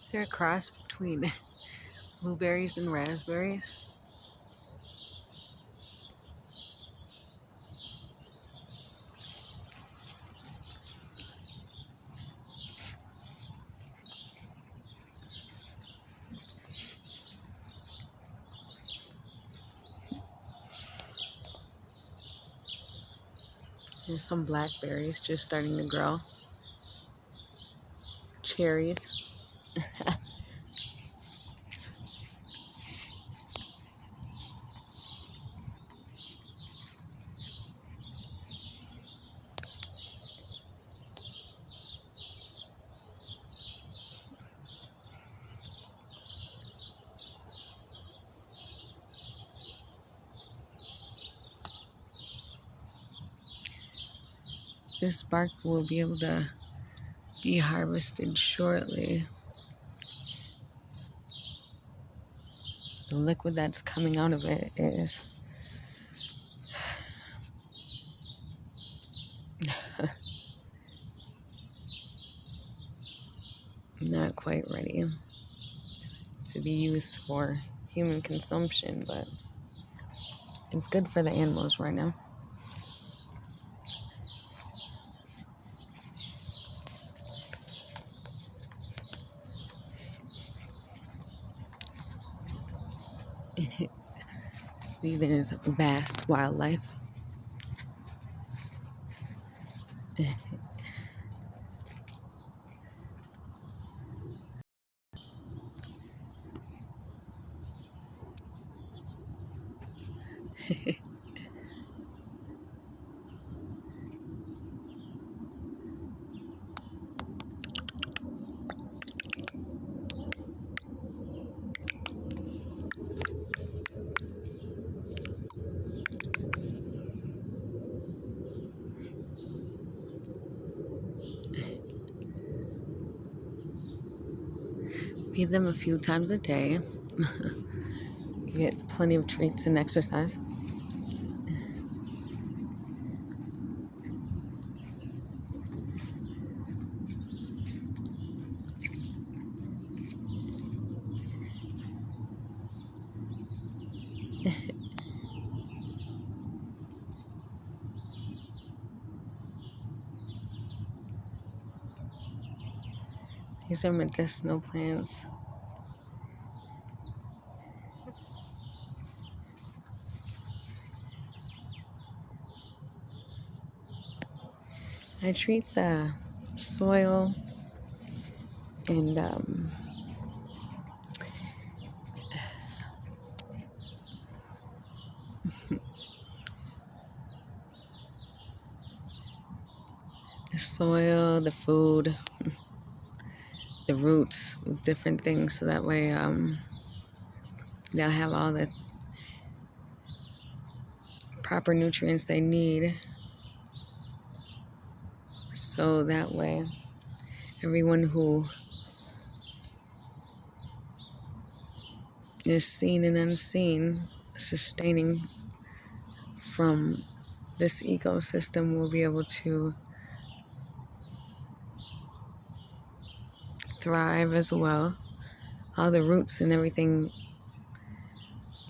Is there a cross between blueberries and raspberries? There's some blackberries just starting to grow. Cherries. This bark will be able to be harvested shortly. The liquid that's coming out of it is not quite ready to be used for human consumption, but it's good for the animals right now. See, there's vast wildlife. Feed them a few times a day. Get plenty of treats and exercise. These are medicinal plants. I treat the soil and the soil, the food, the roots with different things, so that way they'll have all the proper nutrients they need, so that way everyone who is seen and unseen sustaining from this ecosystem will be able to thrive as well. All the roots and everything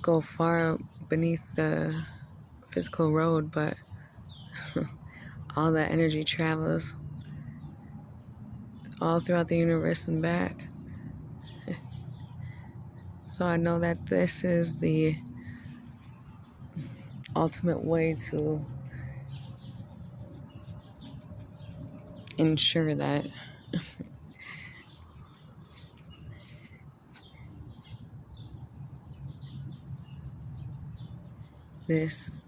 go far beneath the physical road, but all that energy travels all throughout the universe and back. So I know that this is the ultimate way to ensure that this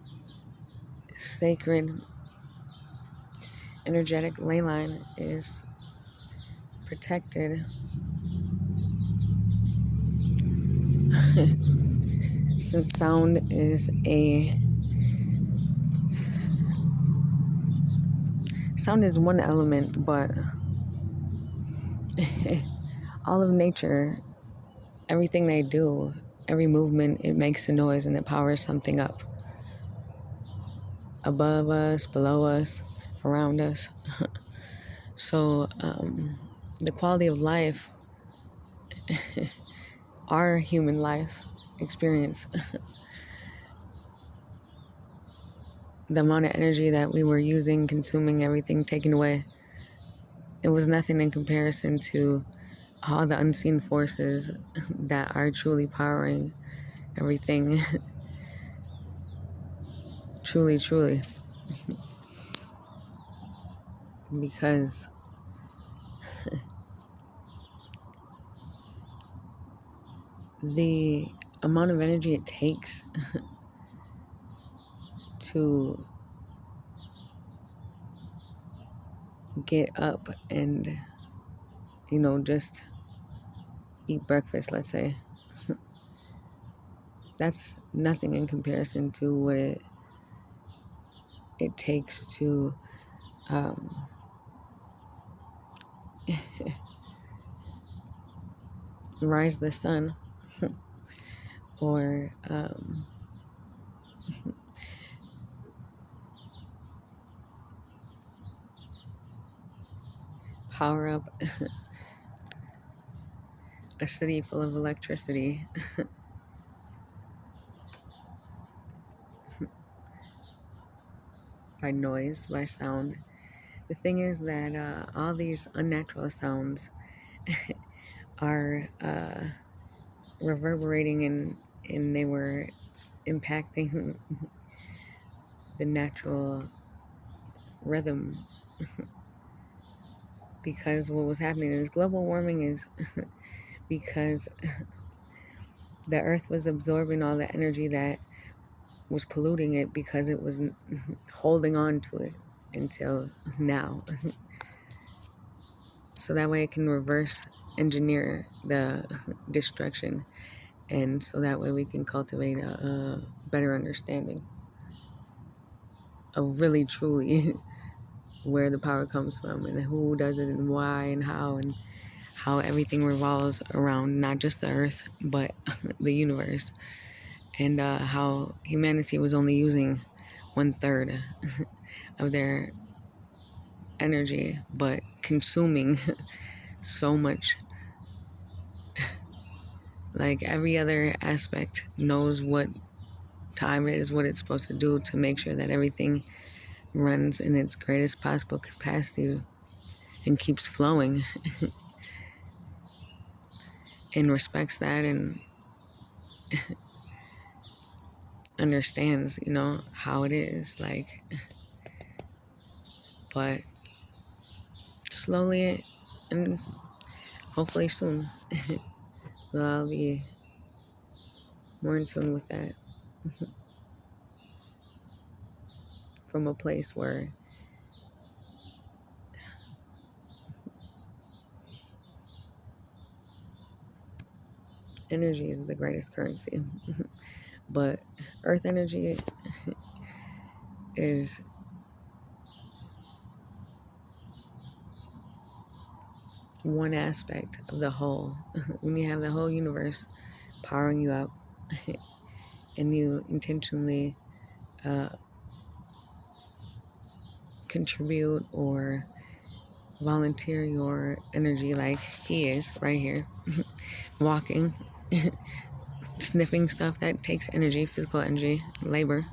sacred energetic ley line is protected. Since sound is one element, but all of nature, everything they do, every movement, it makes a noise and it powers something up. Above us, below us, around us. So the quality of life our human life experience, the amount of energy that we were using, consuming, everything taken away, it was nothing in comparison to all the unseen forces that are truly powering everything. Truly, truly. Because the amount of energy it takes to get up and, just eat breakfast, let's say, that's nothing in comparison to what it takes to rise the sun or power up a city full of electricity. By noise, by sound. The thing is that all these unnatural sounds are reverberating and they were impacting the natural rhythm, because what was happening is global warming is because the earth was absorbing all the energy that was polluting it because it was holding on to it until now. So that way it can reverse engineer the destruction, and so that way we can cultivate a better understanding of really truly where the power comes from and who does it and why and how everything revolves around not just the earth but the universe, and how humanity was only using 1/3 of their energy but consuming so much. Like every other aspect knows what time it is, what it's supposed to do to make sure that everything runs in its greatest possible capacity and keeps flowing and respects that and understands, how it is. Like, but slowly and hopefully soon we'll all be more in tune with that from a place where energy is the greatest currency. But earth energy is one aspect of the whole. When you have the whole universe powering you up and you intentionally contribute or volunteer your energy like he is right here, walking, sniffing stuff that takes energy, physical energy, labor.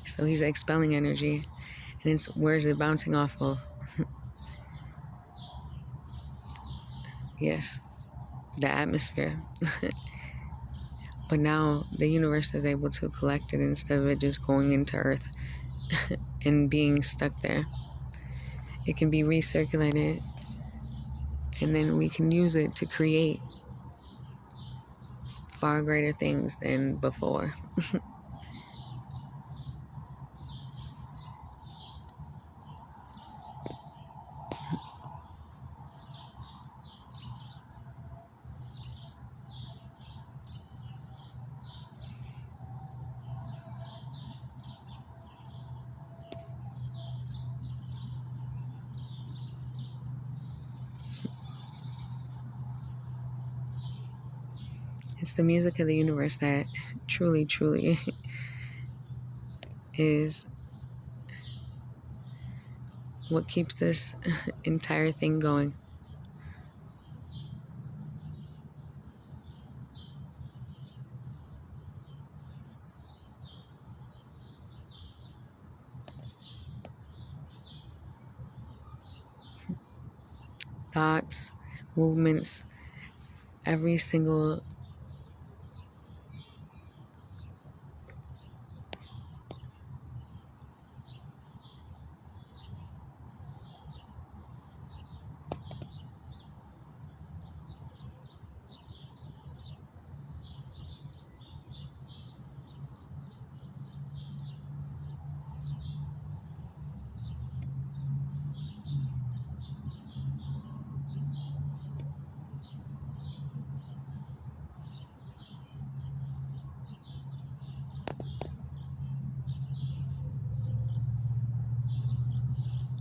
So he's expelling energy, and it's where's it bouncing off of? Yes, the atmosphere. But now the universe is able to collect it instead of it just going into Earth and being stuck there. It can be recirculated, and then we can use it to create far greater things than before. It's the music of the universe that truly, truly is what keeps this entire thing going. thoughts, movements, every single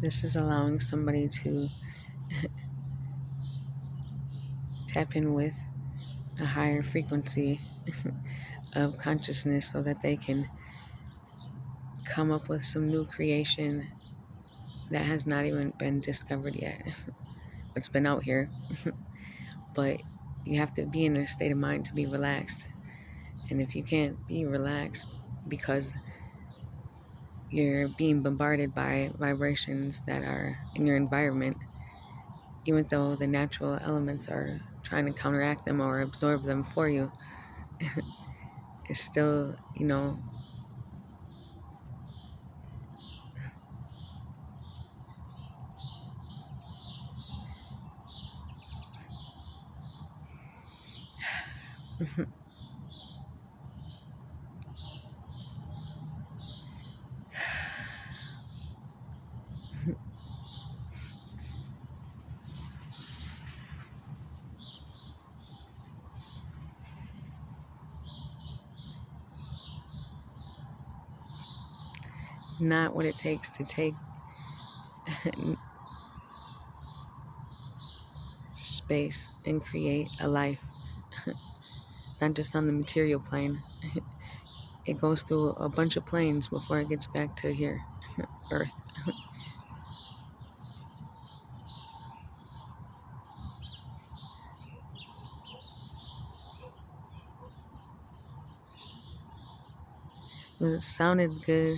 this is allowing somebody to tap in with a higher frequency of consciousness so that they can come up with some new creation that has not even been discovered yet. It's been out here, but you have to be in a state of mind to be relaxed. And if you can't be relaxed because you're being bombarded by vibrations that are in your environment, even though the natural elements are trying to counteract them or absorb them for you, it's still, not what it takes to take space and create a life, not just on the material plane. It goes through a bunch of planes before it gets back to here, Earth. It sounded good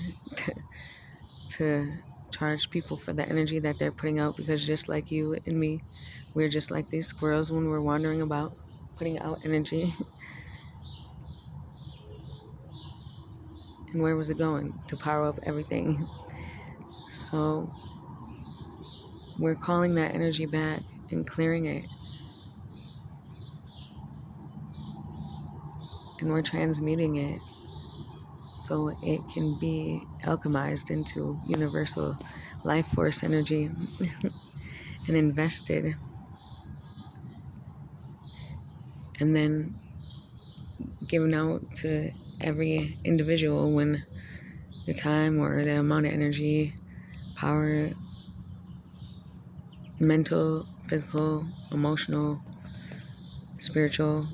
to charge people for the energy that they're putting out, because just like you and me, we're just like these squirrels when we're wandering about, putting out energy. And where was it going? To power up everything. So we're calling that energy back and clearing it. And we're transmuting it so it can be alchemized into universal life force energy and invested. And then given out to every individual when the time or the amount of energy, power, mental, physical, emotional, spiritual,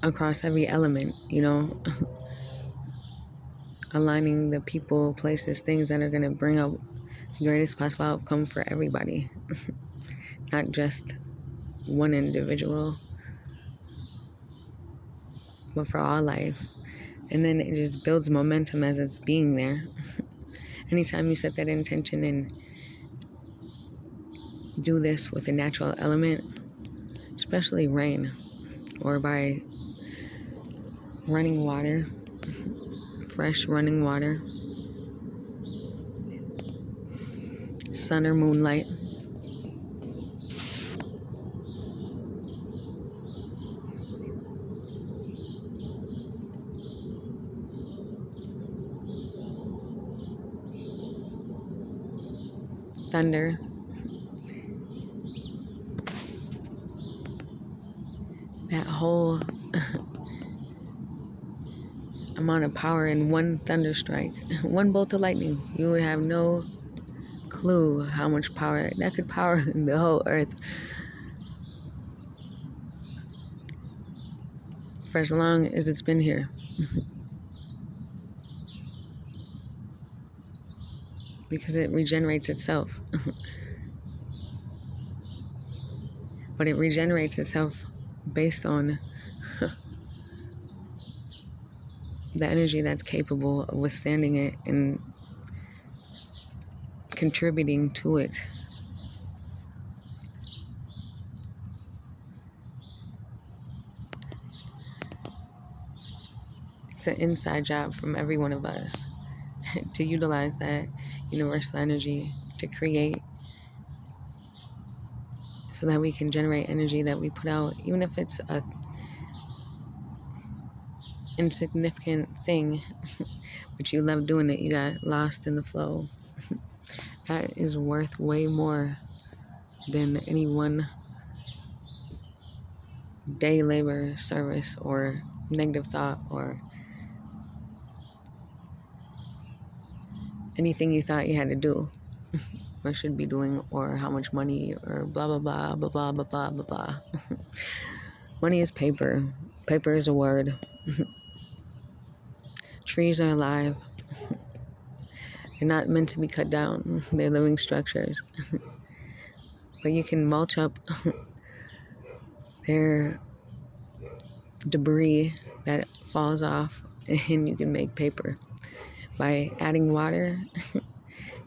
across every element, aligning the people, places, things that are going to bring out the greatest possible outcome for everybody, not just one individual, but for all life. And then it just builds momentum as it's being there. Anytime you set that intention and do this with a natural element, especially rain, or by running water, fresh running water, sun or moonlight, thunder, that whole amount of power in one thunder strike, one bolt of lightning, you would have no clue how much power that could power the whole earth for as long as it's been here. Because it regenerates itself. But it regenerates itself based on the energy that's capable of withstanding it and contributing to it. It's an inside job from every one of us to utilize that universal energy to create, so that we can generate energy that we put out, even if it's a insignificant thing, but you love doing it, you got lost in the flow. That is worth way more than any one day labor service or negative thought or anything you thought you had to do or should be doing, or how much money, or blah blah blah blah blah blah blah blah blah. Money is paper. Paper is a word. Trees are alive. They're not meant to be cut down. They're living structures. But you can mulch up their debris that falls off, and you can make paper by adding water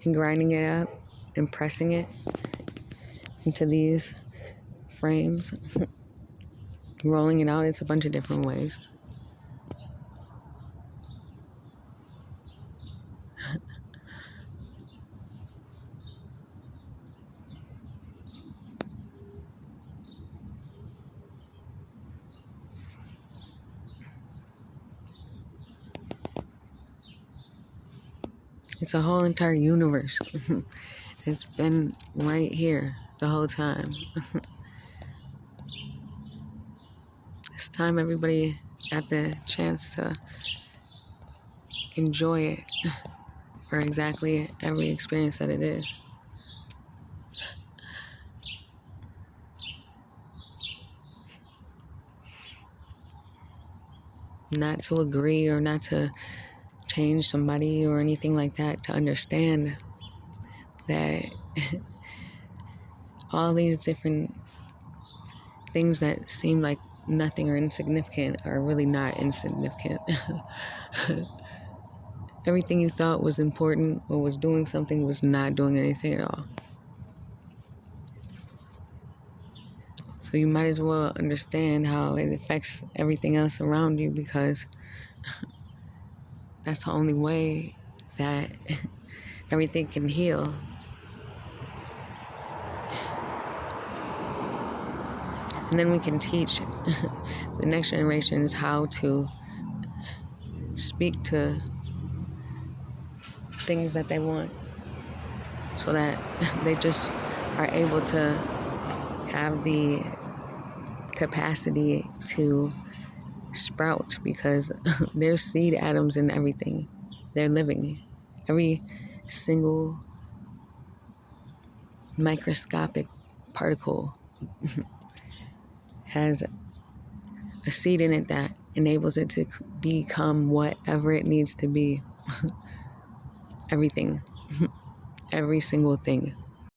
and grinding it up and pressing it into these frames, rolling it out. It's a bunch of different ways. It's a whole entire universe. It's been right here the whole time. This time everybody got the chance to enjoy it for exactly every experience that it is. Not to agree or not to change somebody or anything like that, to understand that all these different things that seem like nothing or insignificant are really not insignificant. Everything you thought was important or was doing something was not doing anything at all. So you might as well understand how it affects everything else around you, because that's the only way that everything can heal. And then we can teach the next generations how to speak to things that they want, so that they just are able to have the capacity to sprout, because there's seed atoms in everything. They're living. Every single microscopic particle has a seed in it that enables it to become whatever it needs to be. Everything. Every single thing.